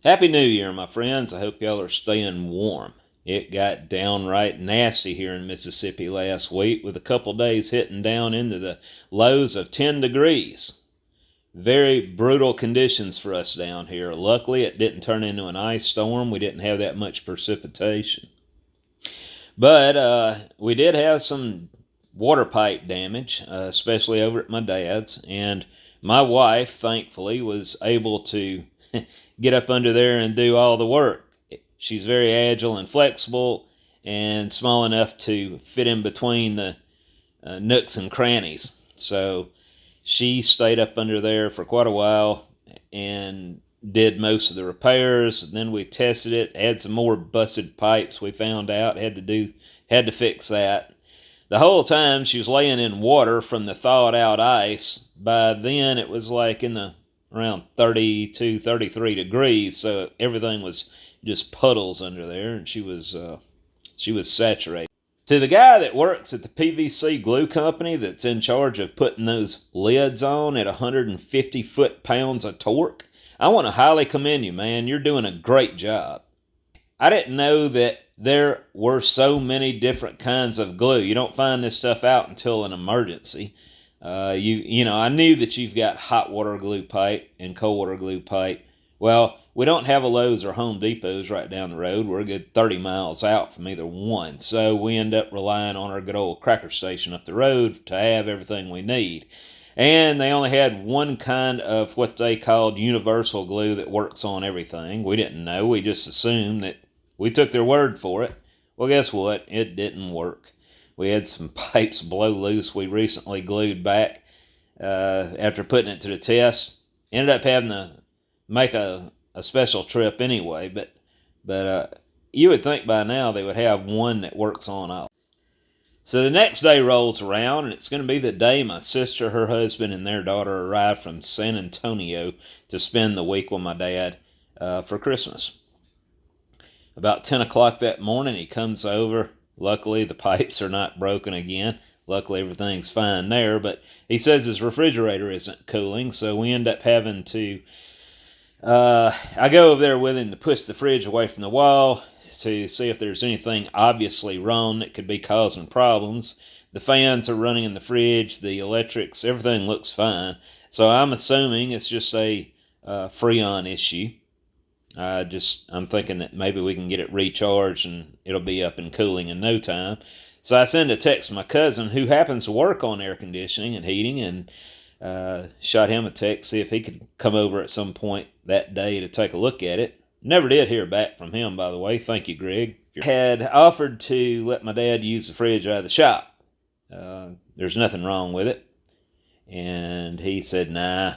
Happy New Year, my friends. I hope y'all are staying warm. It got downright nasty here in Mississippi last week, with a couple days hitting down into the lows of 10 degrees. Very brutal conditions for us down here. Luckily, it didn't turn into an ice storm. We didn't have that much precipitation. But we did have some water pipe damage, especially over at my dad's. And my wife, thankfully, was able to get up under there and do all the work. She's very agile and flexible and small enough to fit in between the nooks and crannies. So she stayed up under there for quite a while and did most of the repairs. And then we tested it, had some more busted pipes we found out, had to fix that. The whole time she was laying in water from the thawed out ice. By then it was like in the around 32, 33 degrees, so everything was just puddles under there, and she was saturated. To the guy that works at the PVC glue company that's in charge of putting those lids on at 150 foot-pounds of torque, I want to highly commend you, man. You're doing a great job. I didn't know that there were so many different kinds of glue. You don't find this stuff out until an emergency. I knew that you've got hot water glue pipe and cold water glue pipe. Well, we don't have a Lowe's or Home Depot's right down the road. We're a good 30 miles out from either one. So we end up relying on our good old cracker station up the road to have everything we need. And they only had one kind of what they called universal glue that works on everything. We didn't know. We just assumed that we took their word for it. Well, guess what? It didn't work. We had some pipes blow loose we recently glued back after putting it to the test. Ended up having to make a special trip anyway, but you would think by now they would have one that works on all. So the next day rolls around, and it's going to be the day my sister, her husband, and their daughter arrived from San Antonio to spend the week with my dad for Christmas. About 10 o'clock that morning, he comes over. Luckily, the pipes are not broken again. Luckily, everything's fine there, but he says his refrigerator isn't cooling, so we end up having to... I go over there with him to push the fridge away from the wall to see if there's anything obviously wrong that could be causing problems. The fans are running in the fridge, the electrics, everything looks fine. So I'm assuming it's just a Freon issue. I'm thinking that maybe we can get it recharged and it'll be up and cooling in no time. So I send a text to my cousin, who happens to work on air conditioning and heating, and shot him a text, see if he could come over at some point that day to take a look at it. Never did hear back from him, by the way. Thank you, Greg. Had offered to let my dad use the fridge out of the shop. There's nothing wrong with it. And he said, nah.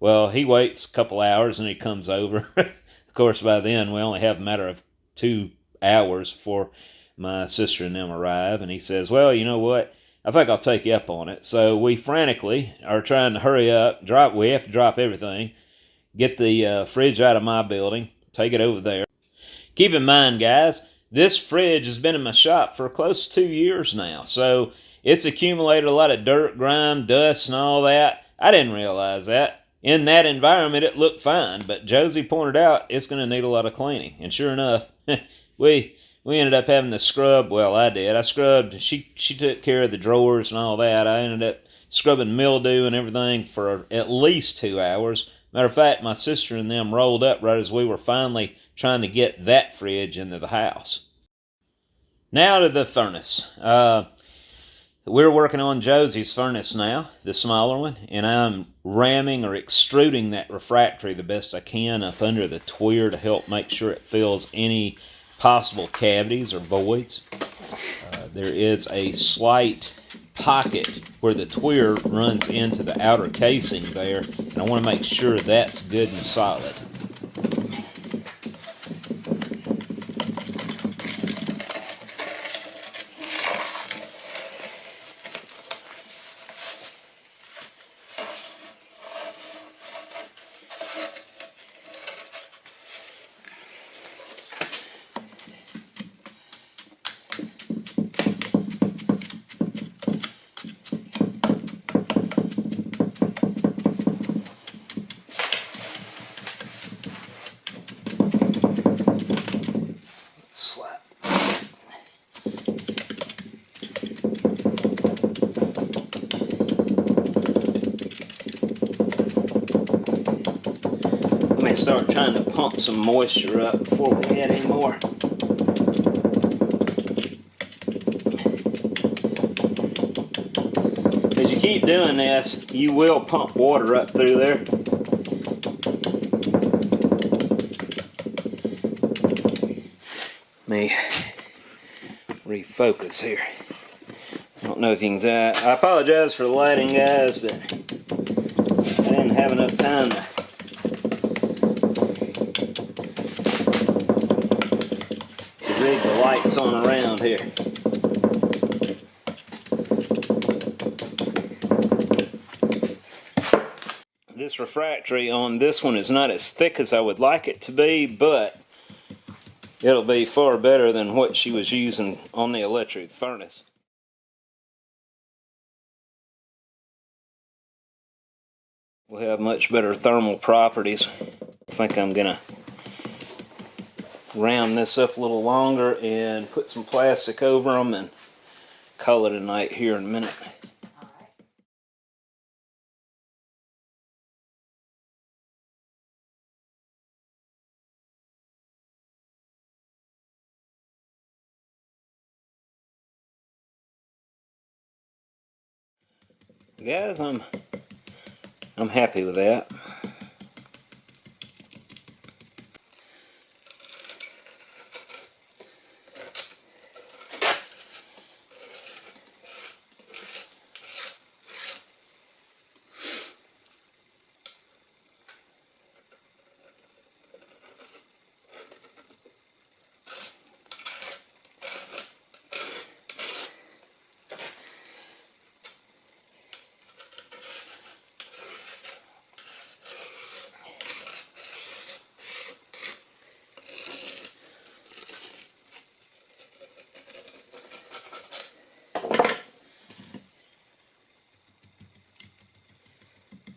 Well, he waits a couple hours and he comes over. Of course, by then, we only have a matter of 2 hours before my sister and them arrive. And he says, well, you know what? I think I'll take you up on it. So we frantically are trying to hurry up. We have to drop everything. Get the fridge out of my building. Take it over there. Keep in mind, guys, this fridge has been in my shop for close to 2 years now. So it's accumulated a lot of dirt, grime, dust, and all that. I didn't realize that. In that environment, it looked fine, but Josie pointed out it's going to need a lot of cleaning. And sure enough, we ended up having to scrub. Well, I did. I scrubbed. She took care of the drawers and all that. I ended up scrubbing mildew and everything for at least 2 hours. Matter of fact, my sister and them rolled up right as we were finally trying to get that fridge into the house. Now to the furnace. We're working on Josie's furnace now, the smaller one, and I'm ramming or extruding that refractory the best I can up under the tweer to help make sure it fills any possible cavities or voids. There is a slight pocket where the tweer runs into the outer casing there, and I want to make sure that's good and solid. start trying to pump some moisture up before we add any more. As you keep doing this, you will pump water up through there. Let me refocus here. I don't know if you can see. I apologize for the lighting, guys, but I didn't have enough time to rig the lights on around here. This refractory on this one is not as thick as I would like it to be, but it'll be far better than what she was using on the electric furnace. Will have much better thermal properties. I think I'm gonna round this up a little longer and put some plastic over them and call it a night here in a minute. Guys, I'm happy with that.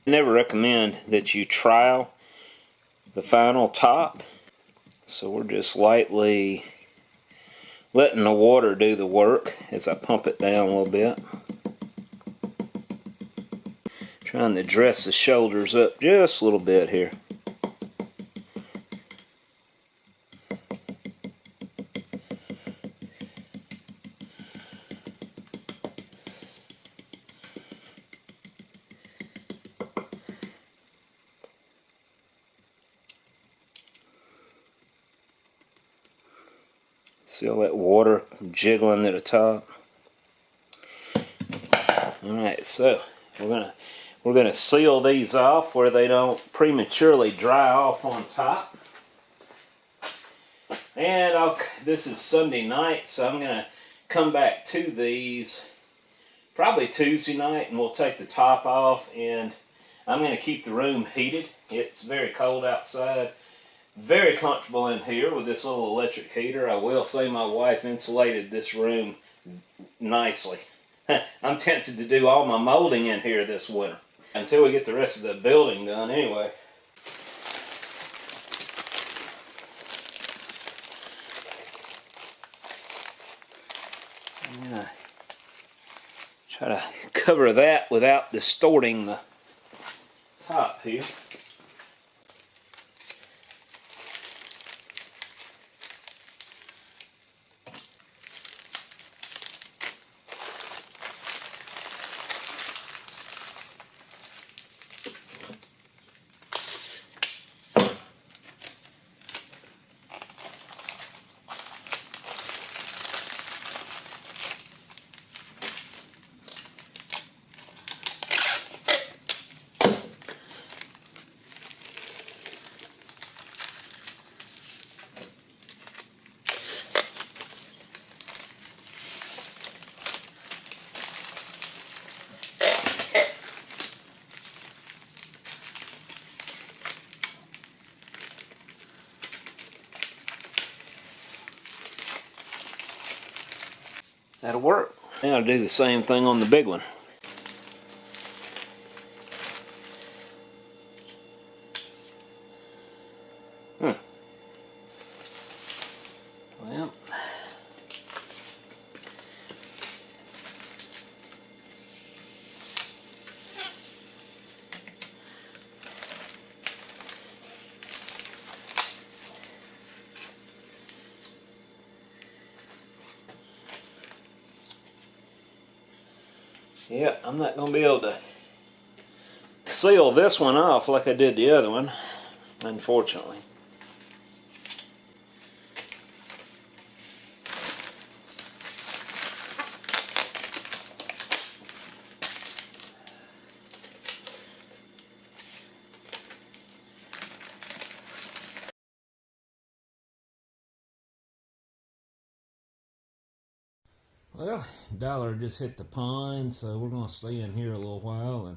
I never recommend that you trowel the final top, so we're just lightly letting the water do the work as I pump it down a little bit. Trying to dress the shoulders up just a little bit here. See all that water jiggling to the top. Alright, so we're gonna seal these off where they don't prematurely dry off on top. And this is Sunday night, so I'm gonna come back to these probably Tuesday night, and we'll take the top off, and I'm gonna keep the room heated. It's very cold outside. Very comfortable in here with this little electric heater. I will say my wife insulated this room nicely. I'm tempted to do all my molding in here this winter until we get the rest of the building done anyway. I'm gonna try to cover that without distorting the top here. That'll work. Now I'll do the same thing on the big one. Well, Yeah, I'm not going to be able to seal this one off like I did the other one, unfortunately. Well, Dollar just hit the pond, so we're going to stay in here a little while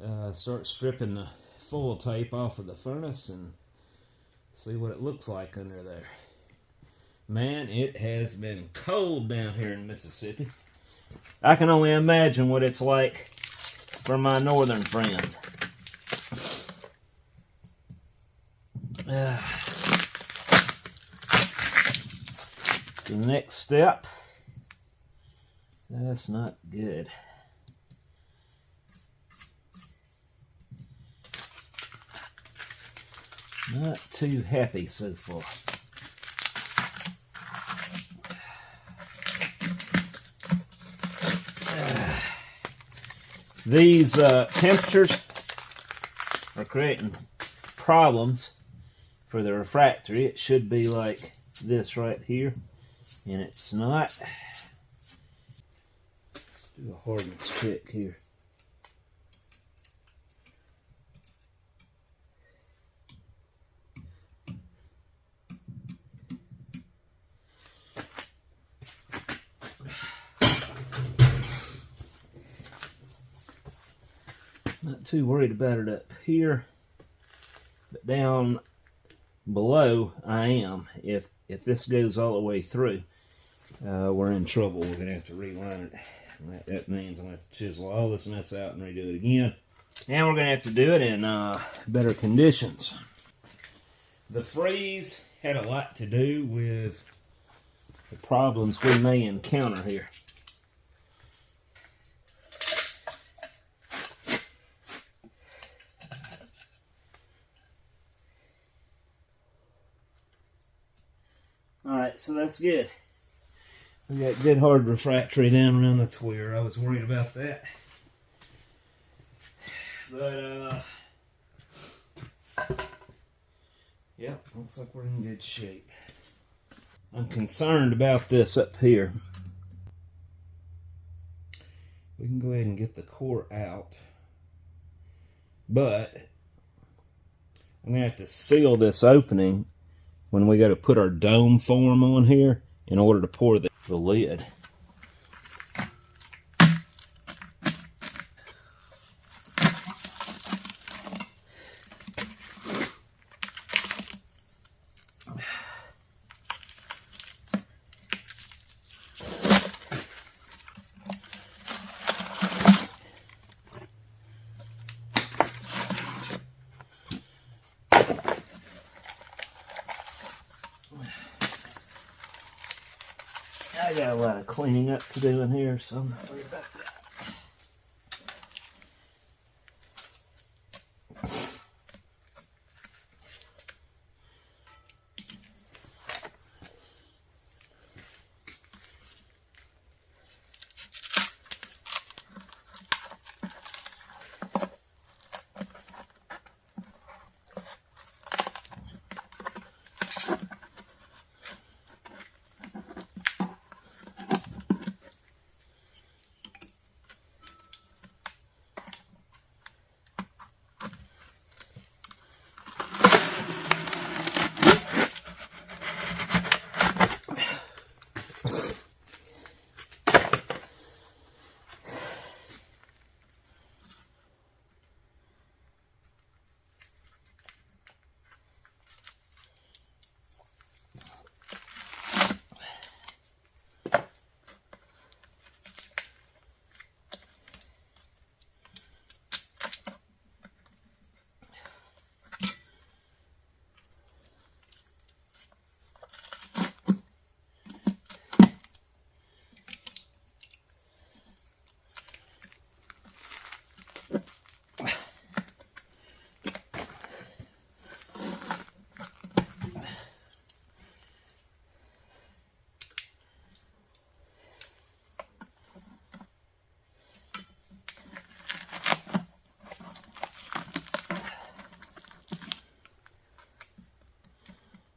and start stripping the foil tape off of the furnace and see what it looks like under there. Man, it has been cold down here in Mississippi. I can only imagine what it's like for my northern friends. The next step. That's not good. Not too happy so far. These temperatures are creating problems for the refractory. It should be like this right here, and it's not. Let's do a hardness check here. Not too worried about it up here, but down below I am. If this goes all the way through, we're in trouble. We're going to have to reline it. That means I'm going to have to chisel all this mess out and redo it again. And we're going to have to do it in better conditions. The freeze had a lot to do with the problems we may encounter here. Alright, so that's good. We got good hard refractory down around the tweer. I was worried about that. But, yeah, looks like we're in good shape. I'm concerned about this up here. We can go ahead and get the core out. But I'm going to have to seal this opening when we go to put our dome form on here in order to pour the lid. I got a lot of cleaning up to do in here, so I'm not worried about that.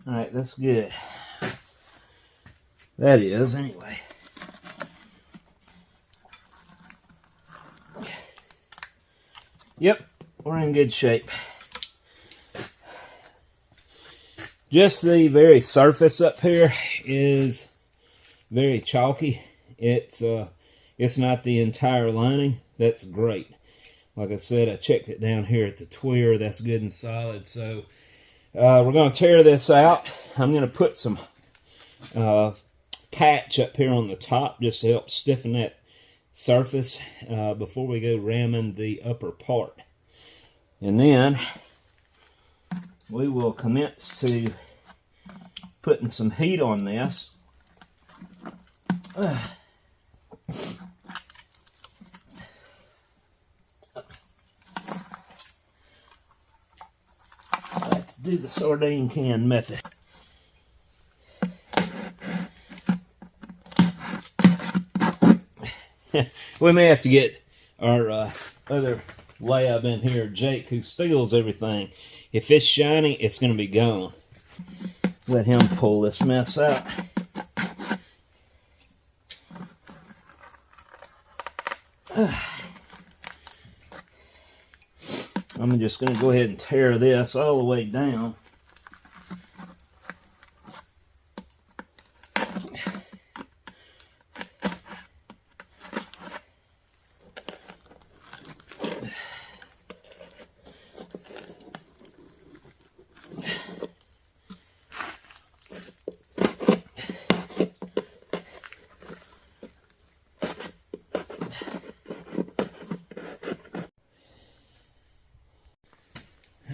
All right, that's good. That is, anyway. Yep, we're in good shape. Just the very surface up here is very chalky. It's not the entire lining. That's great. Like I said, I checked it down here at the tweer. That's good and solid. So we're going to tear this out. I'm going to put some patch up here on the top just to help stiffen that surface before we go ramming the upper part. And then we will commence to putting some heat on this. Let's do the sardine can method. We may have to get our other lab in here, Jake, who steals everything. If it's shiny, it's going to be gone. Let him pull this mess out. I'm just going to go ahead and tear this all the way down.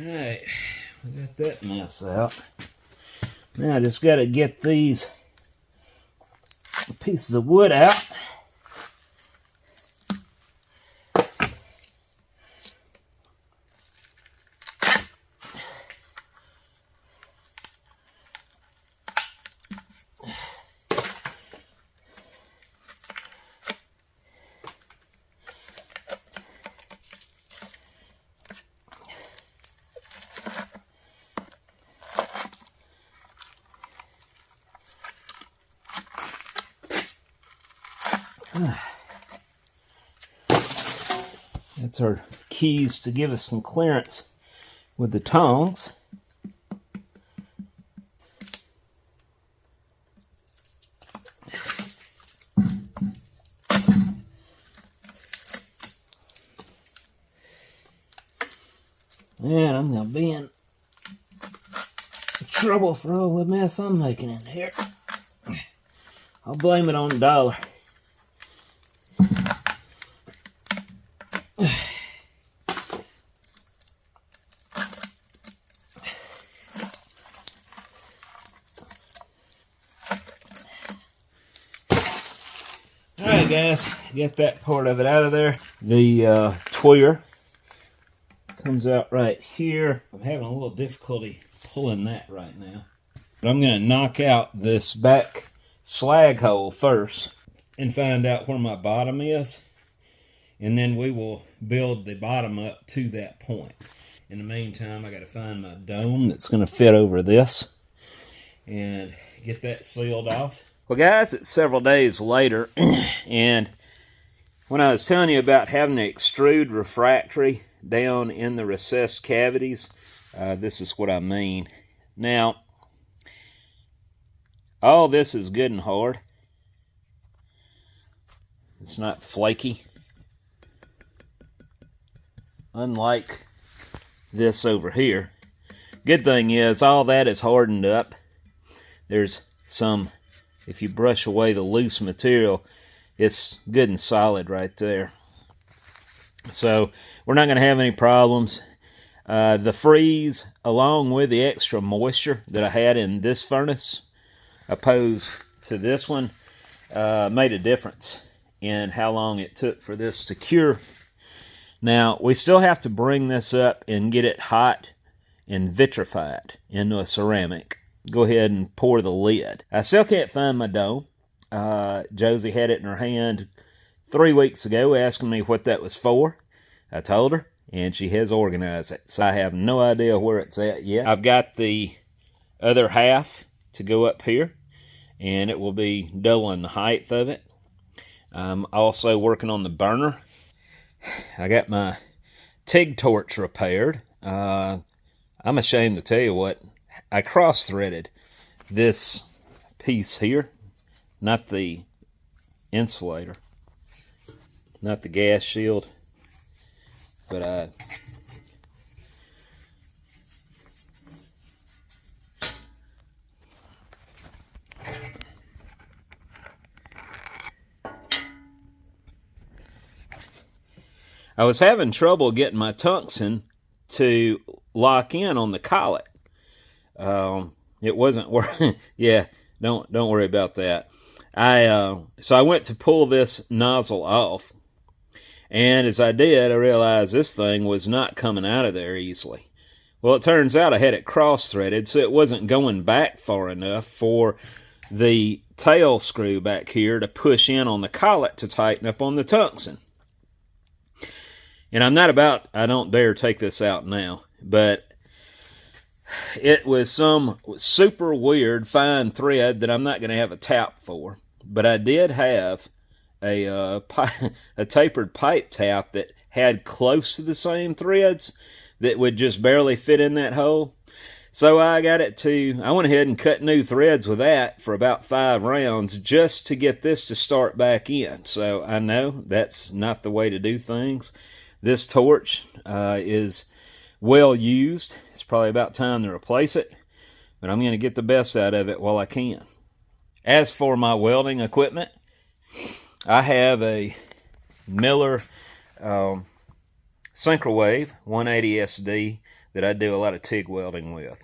Alright, we got that mess out. Now I just got to get these pieces of wood out. That's our keys to give us some clearance with the tongs. And I'm going to be in trouble for all the mess I'm making in here. I'll blame it on the dollar. Alright guys, get that part of it out of there. The tweer comes out right here. I'm having a little difficulty pulling that right now. But I'm going to knock out this back slag hole first and find out where my bottom is. And then we will build the bottom up to that point. In the meantime, I got to find my dome that's going to fit over this and get that sealed off. Well guys, it's several days later, and when I was telling you about having to extrude refractory down in the recessed cavities, this is what I mean. Now, all this is good and hard. It's not flaky. Unlike this over here. Good thing is, all that is hardened up. There's some, if you brush away the loose material, it's good and solid right there. So we're not going to have any problems. The freeze, along with the extra moisture that I had in this furnace, opposed to this one, made a difference in how long it took for this to cure. Now, we still have to bring this up and get it hot and vitrify it into a ceramic. Go ahead and pour the lid. I still can't find my dome. Josie had it in her hand 3 weeks ago asking me what that was for. I told her, and she has organized it. So I have no idea where it's at yet. I've got the other half to go up here, and it will be doubling the height of it. I'm also working on the burner. I got my TIG torch repaired. I'm ashamed to tell you what, I cross-threaded this piece here, not the insulator, not the gas shield, but I was having trouble getting my tungsten to lock in on the collet. It wasn't working. Yeah, don't worry about that. So I went to pull this nozzle off, and as I did, I realized this thing was not coming out of there easily. Well, it turns out I had it cross-threaded, so it wasn't going back far enough for the tail screw back here to push in on the collet to tighten up on the tungsten. And I don't dare take this out now, but it was some super weird fine thread that I'm not going to have a tap for. But I did have a tapered pipe tap that had close to the same threads that would just barely fit in that hole. So I went ahead and cut new threads with that for about 5 rounds just to get this to start back in. So I know that's not the way to do things. This torch is well used. It's probably about time to replace it, but I'm going to get the best out of it while I can. As for my welding equipment, I have a Miller Syncrowave 180 SD that I do a lot of TIG welding with.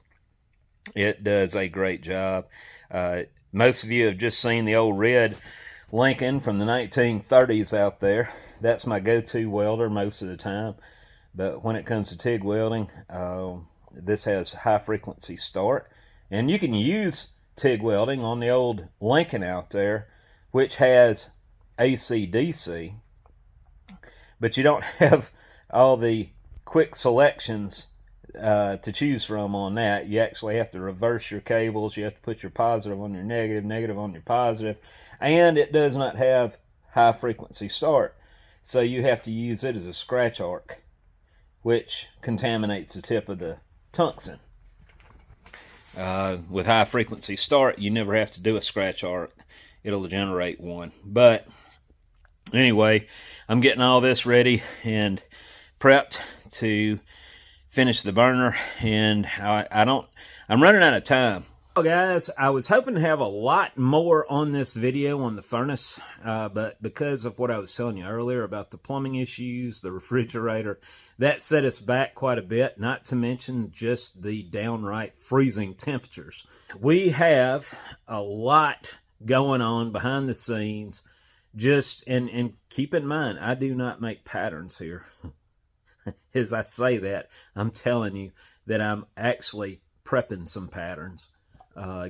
It does a great job. Most of you have just seen the old red Lincoln from the 1930s out there. That's my go-to welder most of the time. But when it comes to TIG welding, this has high frequency start. And you can use TIG welding on the old Lincoln out there, which has AC/DC. But you don't have all the quick selections to choose from on that. You actually have to reverse your cables. You have to put your positive on your negative, negative on your positive. And it does not have high frequency start. So you have to use it as a scratch arc, which contaminates the tip of the tungsten. With high frequency start, you never have to do a scratch arc. It'll generate one. But anyway, I'm getting all this ready and prepped to finish the burner, and I'm running out of time. Well, guys, I was hoping to have a lot more on this video on the furnace, but because of what I was telling you earlier about the plumbing issues, the refrigerator, that set us back quite a bit, not to mention just the downright freezing temperatures. We have a lot going on behind the scenes. And keep in mind, I do not make patterns here. As I say that, I'm telling you that I'm actually prepping some patterns.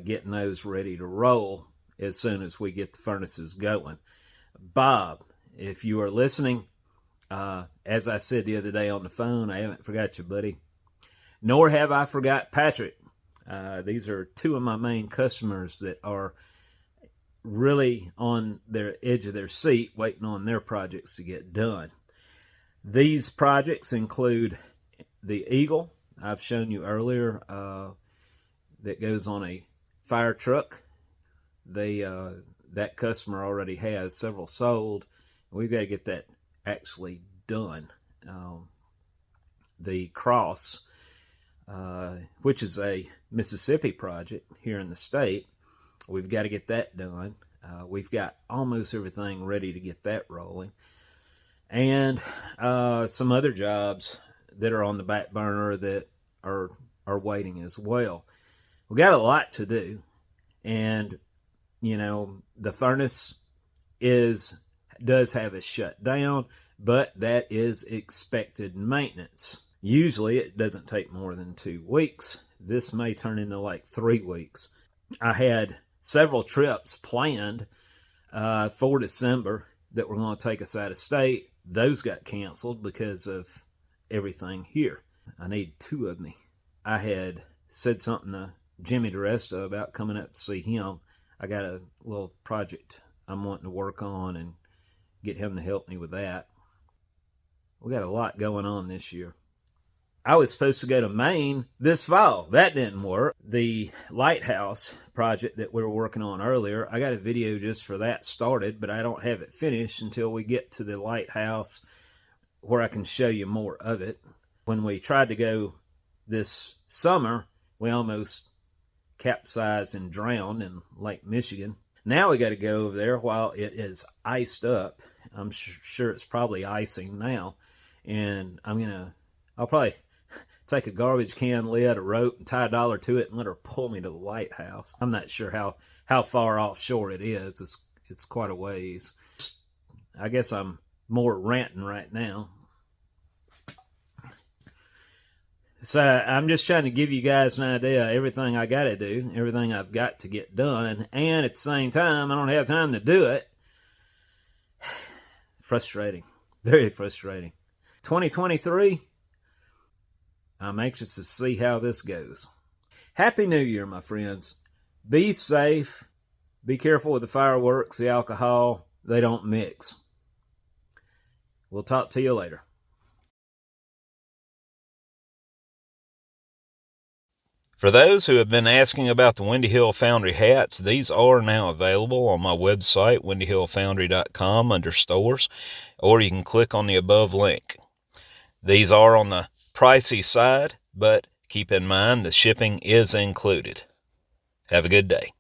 Getting those ready to roll as soon as we get the furnaces going. Bob, if you are listening, as I said the other day on the phone, I haven't forgot you, buddy. Nor have I forgot Patrick. These are 2 of my main customers that are really on their edge of their seat waiting on their projects to get done. These projects include the Eagle, I've shown you earlier, that goes on a fire truck. That customer already has several sold. We've got to get that actually done. The Cross, which is a Mississippi project here in the state, we've got to get that done. We've got almost everything ready to get that rolling. And some other jobs that are on the back burner that are waiting as well. We got a lot to do, and the furnace does have a shutdown, but that is expected maintenance. Usually it doesn't take more than 2 weeks. This may turn into like 3 weeks. I had several trips planned for December that were going to take us out of state. Those got canceled because of everything here. I need 2 of me. I had said something to Jimmy DeResta about coming up to see him. I got a little project I'm wanting to work on and get him to help me with that. We got a lot going on this year. I was supposed to go to Maine this fall. That didn't work. The lighthouse project that we were working on earlier, I got a video just for that started, but I don't have it finished until we get to the lighthouse where I can show you more of it. When we tried to go this summer, we almost capsized and drowned in Lake Michigan. Now we got to go over there while it is iced up. I'm sure it's probably icing now. And I'll probably take a garbage can lid, a rope, and tie $1 to it and let her pull me to the lighthouse. I'm not sure how far offshore it is. It's quite a ways. I guess I'm more ranting right now. So I'm just trying to give you guys an idea of everything I got to do, everything I've got to get done, and at the same time, I don't have time to do it. Frustrating. Very frustrating. 2023, I'm anxious to see how this goes. Happy New Year, my friends. Be safe. Be careful with the fireworks, the alcohol. They don't mix. We'll talk to you later. For those who have been asking about the Windy Hill Foundry hats, these are now available on my website, windyhillfoundry.com, under stores, or you can click on the above link. These are on the pricey side, but keep in mind the shipping is included. Have a good day.